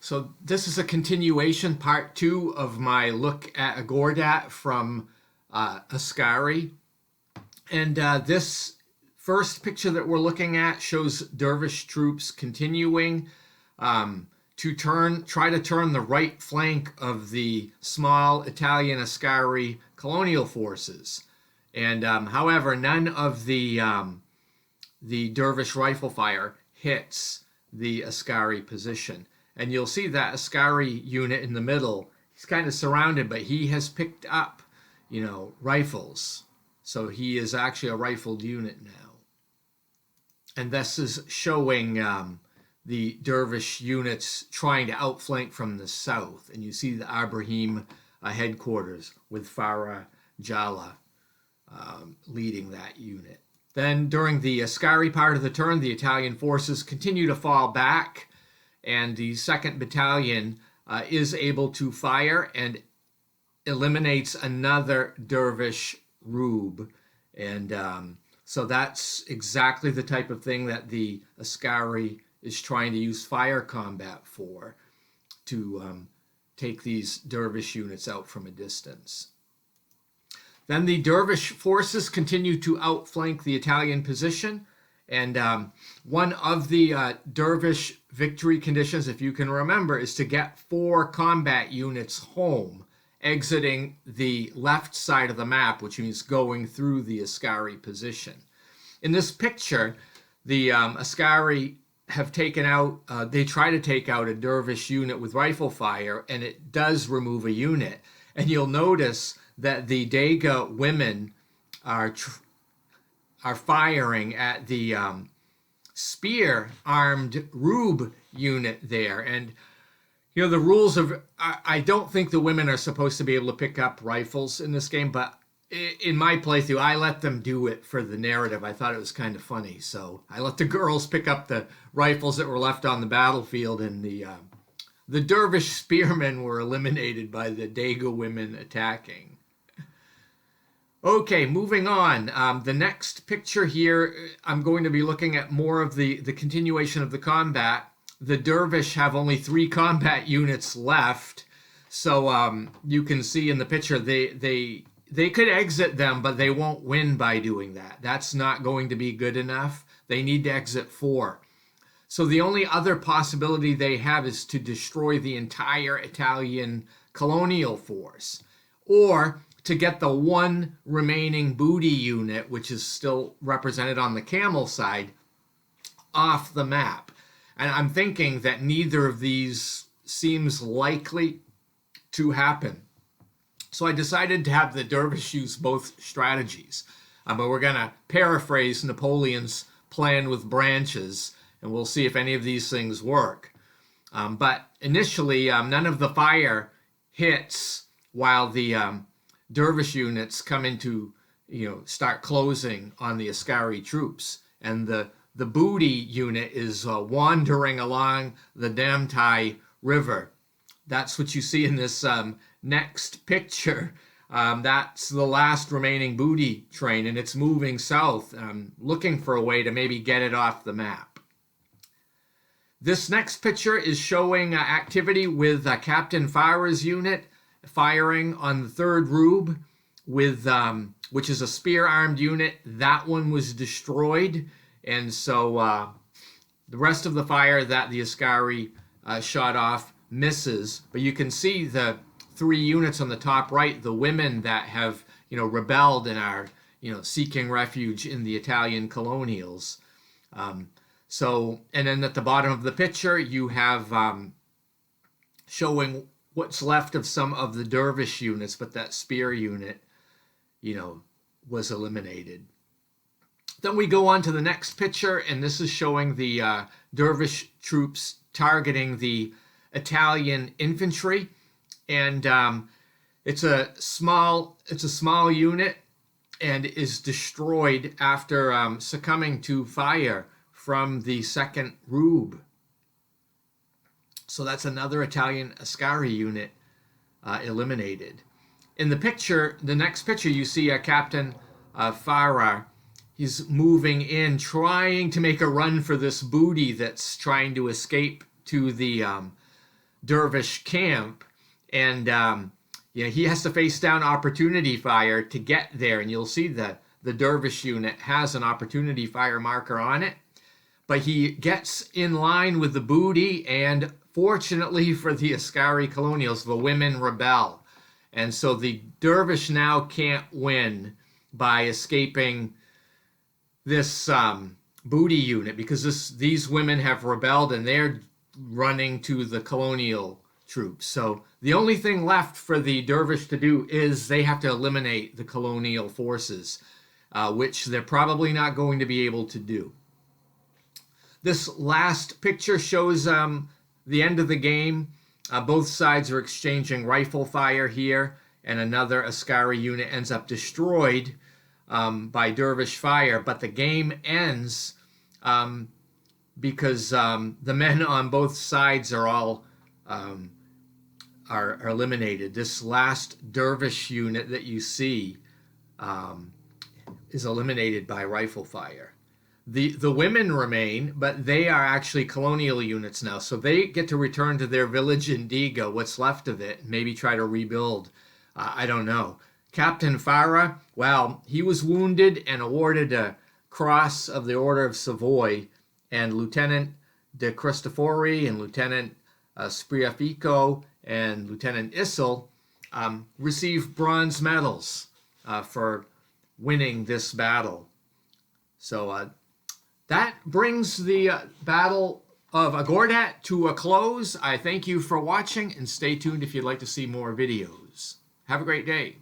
So this is a continuation, part 2 of my look at Agordat from Ascari. And this first picture that we're looking at shows dervish troops continuing to try to turn the right flank of the small Italian Ascari colonial forces. And however, none of the dervish rifle fire hits the Ascari position. And you'll see that Ascari unit in the middle, he's kind of surrounded, but he has picked up, rifles. So he is actually a rifled unit now. And this is showing the dervish units trying to outflank from the south. And you see the Ibrahim headquarters with Farah Jala leading that unit. Then during the Ascari part of the turn, the Italian forces continue to fall back, and the 2nd Battalion is able to fire and eliminates another dervish rube. And so that's exactly the type of thing that the Ascari is trying to use fire combat for, to take these dervish units out from a distance. Then the dervish forces continue to outflank the Italian position. And one of the dervish victory conditions, if you can remember, is to get 4 combat units home, exiting the left side of the map, which means going through the Ascari position. In this picture, the Ascari have taken out, they try to take out a dervish unit with rifle fire, and it does remove a unit. And you'll notice that the Dega women are firing at the spear-armed Rube unit there. And, the rules of... I don't think the women are supposed to be able to pick up rifles in this game, but in my playthrough, I let them do it for the narrative. I thought it was kind of funny, so I let the girls pick up the rifles that were left on the battlefield, and the dervish spearmen were eliminated by the Dega women attacking. Okay, moving on. The next picture here, I'm going to be looking at more of the continuation of the combat. The dervish have only 3 combat units left, so you can see in the picture they could exit them, but they won't win by doing that. That's not going to be good enough. They need to exit 4. So the only other possibility they have is to destroy the entire Italian colonial force, or to get the 1 remaining booty unit, which is still represented on the camel side, off the map. And I'm thinking that neither of these seems likely to happen. So I decided to have the dervish use both strategies. But we're going to paraphrase Napoleon's plan with branches, and we'll see if any of these things work. But initially, none of the fire hits while the dervish units come into, start closing on the Ascari troops. And the booty unit is wandering along the Damtai River. That's what you see in this next picture. That's the last remaining booty train, and it's moving south, looking for a way to maybe get it off the map. This next picture is showing activity with Captain Farah's unit firing on the 3rd Rube, with which is a spear-armed unit. That one was destroyed, and so the rest of the fire that the Ascari shot off misses. But you can see the 3 units on the top right, the women that have rebelled and are seeking refuge in the Italian colonials. And then at the bottom of the picture you have showing what's left of some of the dervish units, but that spear unit was eliminated. Then we go on to the next picture, and this is showing the dervish troops targeting the Italian infantry. And it's a small unit, and is destroyed after succumbing to fire from the 2nd Rube. So that's another Italian Ascari unit eliminated. In the next picture, you see Captain Farah. He's moving in, trying to make a run for this booty that's trying to escape to the dervish camp, and he has to face down opportunity fire to get there. And you'll see the dervish unit has an opportunity fire marker on it, but he gets in line with the booty, and fortunately for the Askari colonials, the women rebel. And so the dervish now can't win by escaping this booty unit, because these women have rebelled and they're running to the colonial troops. So the only thing left for the dervish to do is they have to eliminate the colonial forces, which they're probably not going to be able to do. This last picture shows the end of the game. Both sides are exchanging rifle fire here, and another Askari unit ends up destroyed by dervish fire, but the game ends because the men on both sides are all are eliminated. This last dervish unit that you see is eliminated by rifle fire. The women remain, but they are actually colonial units now, so they get to return to their village in Diga, what's left of it, maybe try to rebuild. I don't know. Captain Farah, well, he was wounded and awarded a Cross of the Order of Savoy, and Lieutenant de Cristofori and Lieutenant Spriafico and Lieutenant Issel received bronze medals for winning this battle. So that brings the Battle of Agordat to a close. I thank you for watching, and stay tuned if you'd like to see more videos. Have a great day.